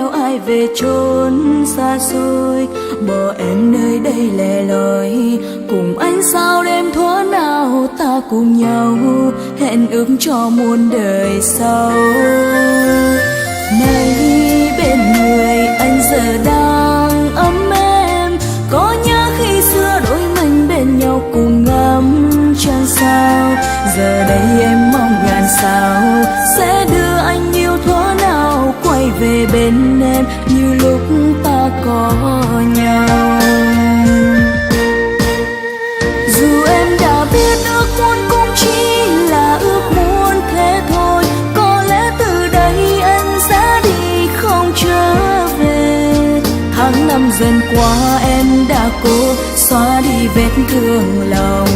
theo ai về chốn xa xôi, bỏ em nơi đây lẻ loi. Cùng anh sao đêm thuở nào ta cùng nhau hẹn ước cho muôn đời sau. Nay bên người anh giờ đang ấm êm, có nhớ khi xưa đôi mình bên nhau cùng ngắm trăng sao. Giờ đây em mong ngàn sao sẽ đưa anh yêu thuở nào quay về bên em như lúc ta có nhau. Dù em đã biết ước muốn cũng chỉ là ước muốn thế thôi, có lẽ từ đây anh sẽ đi không trở về. Tháng năm dần qua em đã cố xóa đi vết thương lòng,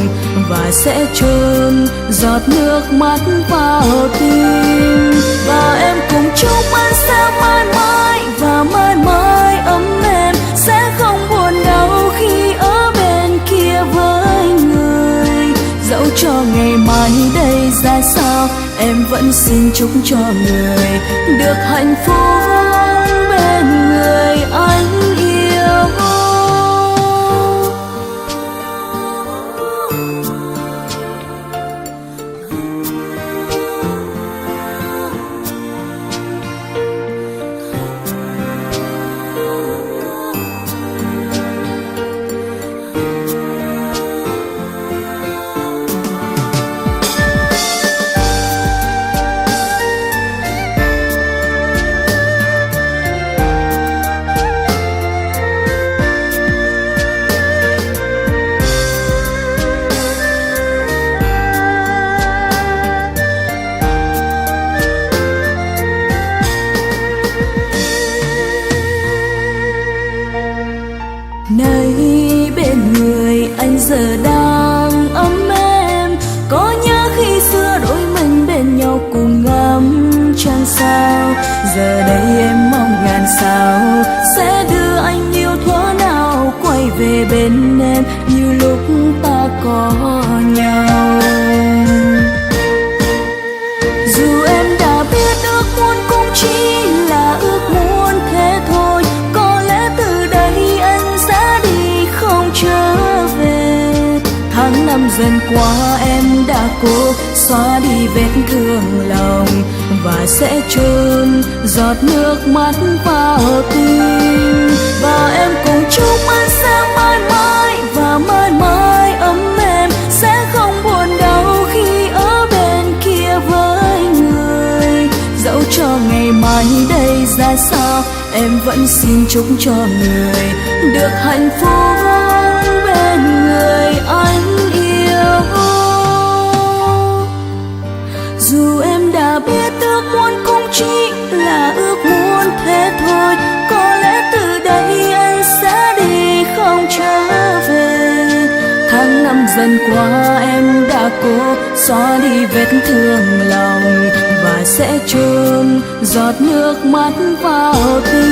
và sẽ chôn giọt nước mắt vào tim. Và em cùng chúc anh sẽ mãi mãi và mãi mãi ấm êm, sẽ không buồn đau khi ở bên kia với người. Dẫu cho ngày mai đây ra sao, em vẫn xin chúc cho người được hạnh phúc bên người anh yêu. Nơi bên người anh giờ đang ấm êm, có nhớ khi xưa đôi mình bên nhau cùng ngắm trăng sao. Giờ đây em mong ngàn sao sẽ đưa anh yêu thuở nào quay về bên em như lúc ta có nhau. Dù em đã biết ước muốn cũng chỉ là ước muốn thế thôi, có lẽ từ đây anh sẽ đi không trở về. Tháng năm dần qua em đã cố xóa đi vết thương lòng, và sẽ chôn giọt nước mắt vào tim. Và em cùng chúc anh sẽ mãi mãi và mãi mãi ấm êm, sẽ không buồn đau khi ở bên kia với người. Dẫu cho ngày mai đây ra sao, em vẫn xin chúc cho người được hạnh phúc bên người anh yêu. Dù em đã biết ước muốn cũng chỉ là ước muốn thế thôi, có lẽ từ đây anh sẽ đi không trở về. Tháng năm dần qua em đã cố xóa đi vết thương lòng, và sẽ chôn giọt nước mắt vào tim.